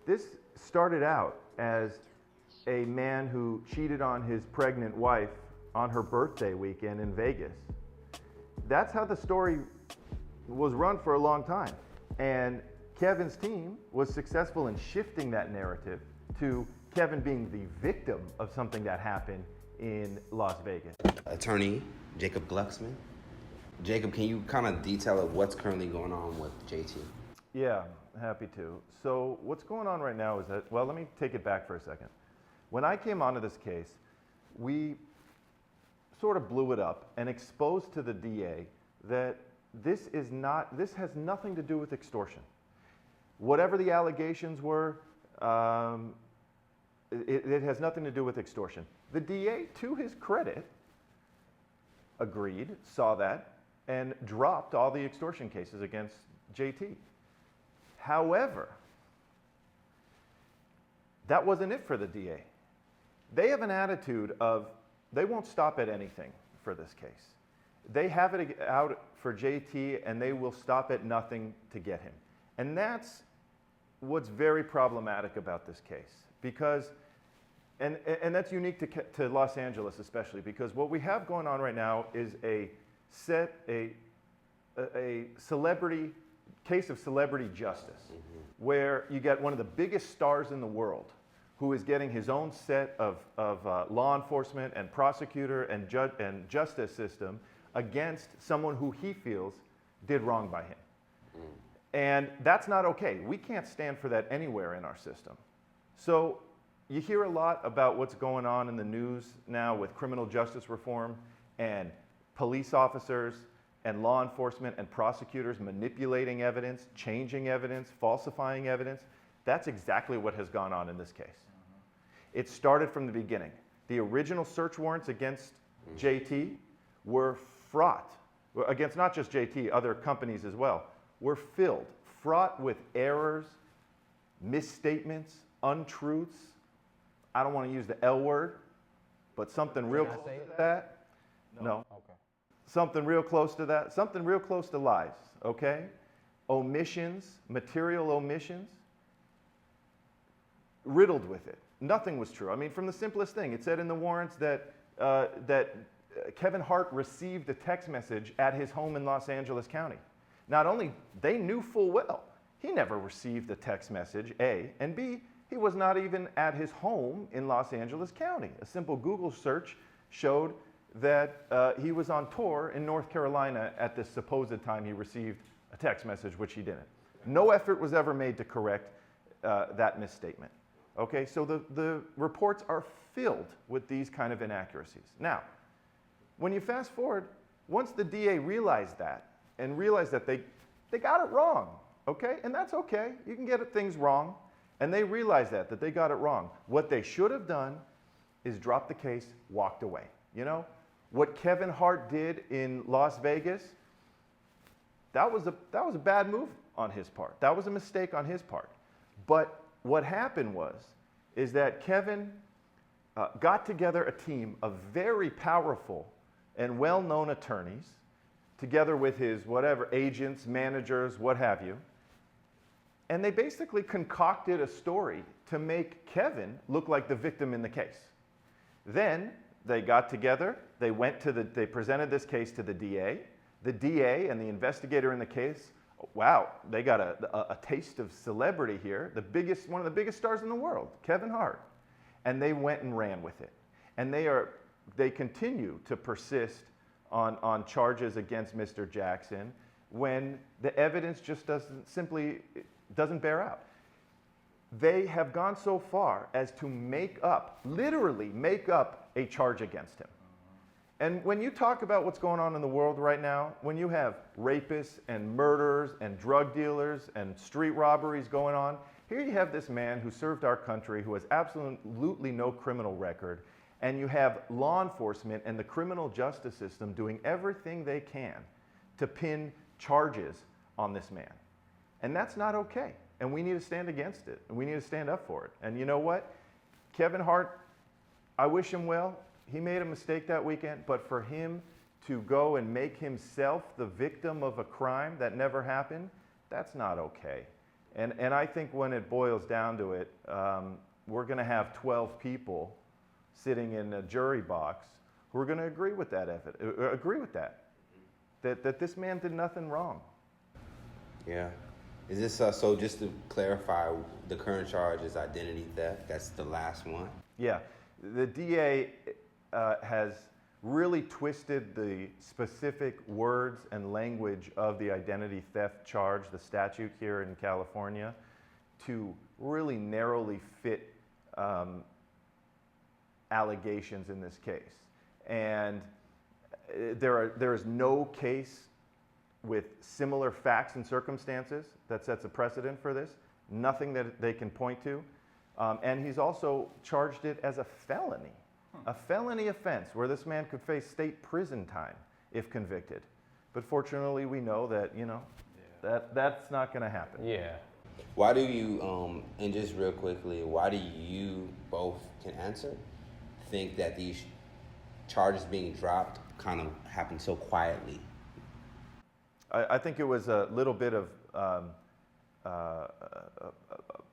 This started out as a man who cheated on his pregnant wife on her birthday weekend in Vegas. That's how the story was run for a long time. And Kevin's team was successful in shifting that narrative to Kevin being the victim of something that happened in Las Vegas. Attorney Jacob Glucksman. Jacob, can you kind of detail of what's currently going on with JT? Yeah, happy to. So what's going on right now is that, well, let me take it back for a second. When I came onto this case, we sort of blew it up and exposed to the DA that this has nothing to do with extortion. Whatever the allegations were, it has nothing to do with extortion. The DA, to his credit, agreed, saw that, and dropped all the extortion cases against JT. However, that wasn't it for the DA. They have an attitude of they won't stop at anything for this case. They have it out for JT and they will stop at nothing to get him. And that's what's very problematic about this case, because and that's unique to Los Angeles especially, because what we have going on right now is a celebrity case of celebrity justice, where you get one of the biggest stars in the world who is getting his own set of law enforcement and prosecutor and justice system against someone who he feels did wrong by him. And that's not okay. We can't stand for that anywhere in our system. So you hear a lot about what's going on in the news now with criminal justice reform and police officers and law enforcement and prosecutors manipulating evidence, changing evidence, falsifying evidence. That's exactly what has gone on in this case. It started from the beginning. The original search warrants against JT were fraught, against not just JT, other companies as well, were fraught with errors, misstatements, untruths. I don't want to use the L word, but something real close to that. No. Okay. Something real close to that. Something real close to lies, okay? Omissions, material omissions, riddled with it. Nothing was true. I mean, from the simplest thing, it said in the warrants that Kevin Hart received a text message at his home in Los Angeles County. Not only, they knew full well, he never received a text message, A, and B, he was not even at his home in Los Angeles County. A simple Google search showed that he was on tour in North Carolina at the supposed time he received a text message, which he didn't. No effort was ever made to correct that misstatement. Okay, so the reports are filled with these kind of inaccuracies. Now, when you fast forward, once the DA realized that, and realized that they got it wrong, okay? And that's okay, you can get things wrong, and they realized that they got it wrong. What they should have done is drop the case, walked away. You know, what Kevin Hart did in Las Vegas, that was a bad move on his part. That was a mistake on his part. But what happened is that Kevin got together a team of very powerful and well-known attorneys, together with his whatever agents, managers, what have you, and they basically concocted a story to make Kevin look like the victim in the case. Then they got together, they presented this case to the DA. The DA and the investigator in the case, wow, they got a taste of celebrity here. One of the biggest stars in the world, Kevin Hart. And they went and ran with it. And they continue to persist on charges against Mr. Jackson when the evidence just doesn't bear out. They have gone so far as to literally make up a charge against him. And when you talk about what's going on in the world right now, when you have rapists and murderers and drug dealers and street robberies going on, here you have this man who served our country, who has absolutely no criminal record, and you have law enforcement and the criminal justice system doing everything they can to pin charges on this man. And that's not okay. And we need to stand against it. And we need to stand up for it. And you know what? Kevin Hart, I wish him well. He made a mistake that weekend, but for him to go and make himself the victim of a crime that never happened, that's not okay. And I think when it boils down to it, we're going to have 12 people sitting in a jury box who are going to agree with that, that this man did nothing wrong. Yeah. Is this, so just to clarify, the current charge is identity theft? That's the last one? Yeah. The DA has really twisted the specific words and language of the identity theft charge, the statute here in California, to really narrowly fit allegations in this case. And there is no case with similar facts and circumstances that sets a precedent for this, nothing that they can point to. And he's also charged it as a felony offense where this man could face state prison time if convicted. But fortunately, we know that, that's not going to happen. Yeah. Why do you, and just real quickly, why do you both can answer, think that these charges being dropped kind of happened so quietly? I think it was a little bit of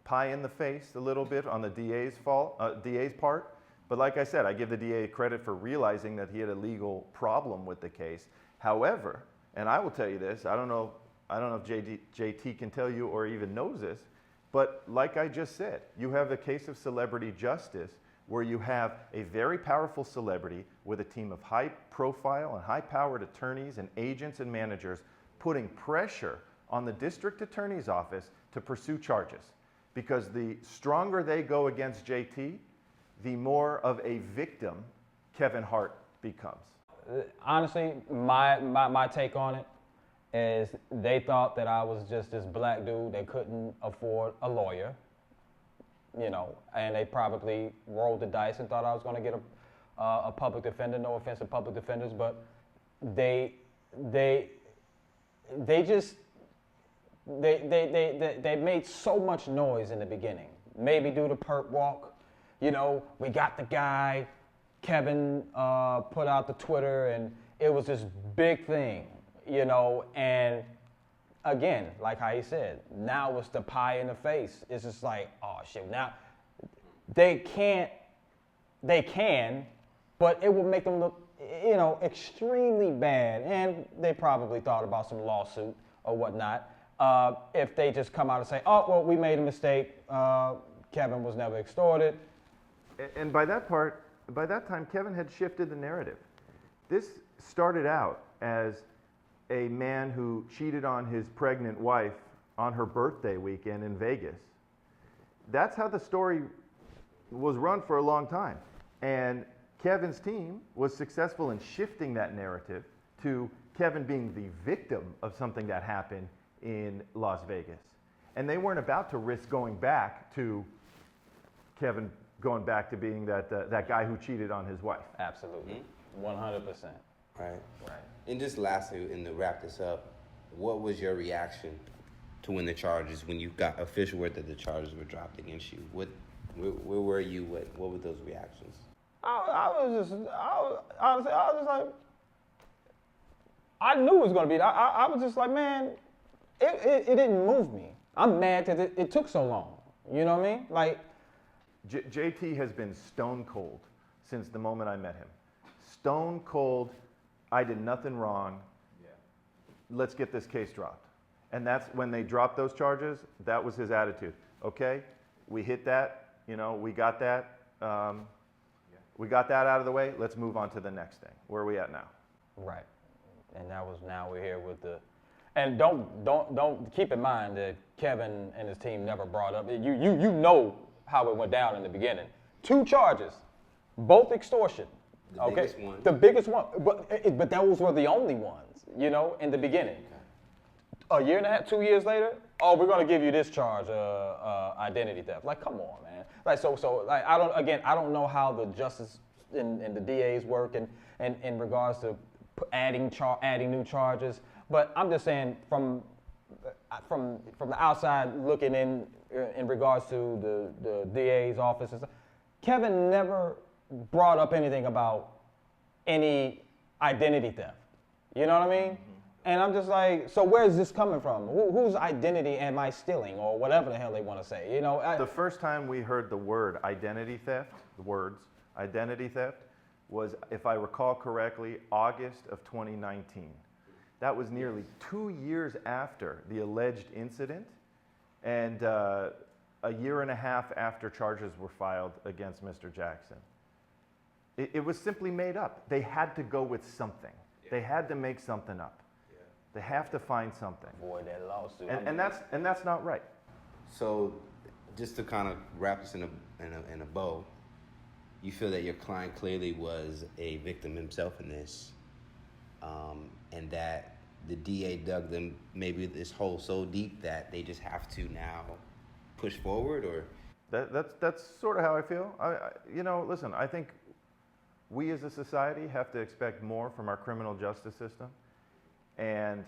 pie in the face, a little bit on the DA's part. But like I said, I give the DA credit for realizing that he had a legal problem with the case. However, and I will tell you this, I don't know if JT can tell you or even knows this, but like I just said, you have a case of celebrity justice where you have a very powerful celebrity with a team of high profile and high powered attorneys and agents and managers putting pressure on the district attorney's office to pursue charges. Because the stronger they go against JT, the more of a victim Kevin Hart becomes. Honestly, my take on it is they thought that I was just this black dude that couldn't afford a lawyer, and they probably rolled the dice and thought I was going to get a public defender. No offense to public defenders, but they made so much noise in the beginning. Maybe due to perp walk, we got the guy. Kevin put out the Twitter, and it was this big thing, and again, like how he said, now it's the pie in the face. It's just like, oh shit, now they can, but it will make them look, extremely bad. And they probably thought about some lawsuit or whatnot. If they just come out and say, oh, well, we made a mistake. Kevin was never extorted. And by that time, Kevin had shifted the narrative. This started out as a man who cheated on his pregnant wife on her birthday weekend in Vegas. That's how the story was run for a long time. And Kevin's team was successful in shifting that narrative to Kevin being the victim of something that happened in Las Vegas. And they weren't about to risk going back to Kevin going back to being that guy who cheated on his wife. Absolutely. 100%. Right. And just lastly, and to wrap this up, what was your reaction to when you got official word that the charges were dropped against you? Where were you? What were those reactions? I was just like, I knew it was going to be. I was just like, man, it didn't move me. I'm mad that it took so long. You know what I mean? Like, JT has been stone cold since the moment I met him. Stone cold, I did nothing wrong. Yeah. Let's get this case dropped. And that's when they dropped those charges, that was his attitude. Okay, we hit that, we got that. We got that out of the way, let's move on to the next thing. Where are we at now? Right. And now we're here with the, and don't keep in mind that Kevin and his team never brought up, you know how it went down in the beginning. 2 charges, both extortion. The biggest one. The biggest one, but those were the only ones, in the beginning. A year and a half, 2 years later, oh, we're gonna give you this charge, identity theft. Like, come on, man. Like, so like, I don't know how the justice and the DAs work and in regards to adding new charges, but I'm just saying from the outside looking in regards to the DA's office and stuff, Kevin never brought up anything about any identity theft. You know what I mean? And I'm just like, so where is this coming from? Whose identity am I stealing, or whatever the hell they want to say? You know, The first time we heard the word identity theft, the words identity theft, was, if I recall correctly, August of 2019. That was nearly 2 years after the alleged incident, and a year and a half after charges were filed against Mr. Jackson. It was simply made up. They had to go with something. They had to make something up. They have to find something. Boy, that lawsuit. And that's not right. So, just to kind of wrap this in a bow, you feel that your client clearly was a victim himself in this, and that the DA dug them maybe this hole so deep that they just have to now push forward, or That's sort of how I feel. Listen, I think we as a society have to expect more from our criminal justice system. And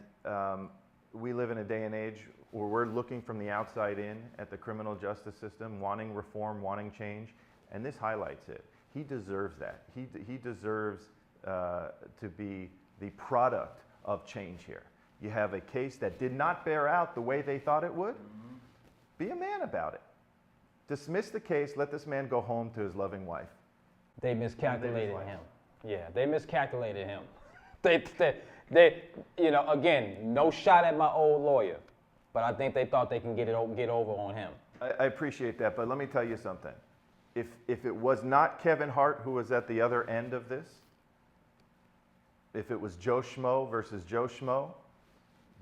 we live in a day and age where we're looking from the outside in at the criminal justice system, wanting reform, wanting change, and this highlights it. He deserves that. He deserves to be the product of change here. You have a case that did not bear out the way they thought it would. Be a man about it. Dismiss the case, let this man go home to his loving wife. They miscalculated Live his him. Yeah, they miscalculated him. They, again, no shot at my old lawyer, but I think they thought they can get over on him. I appreciate that, but let me tell you something. If it was not Kevin Hart who was at the other end of this, if it was Joe Schmo versus Joe Schmo,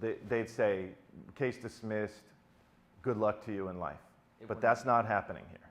they'd say, case dismissed, good luck to you in life. But that's not happening here.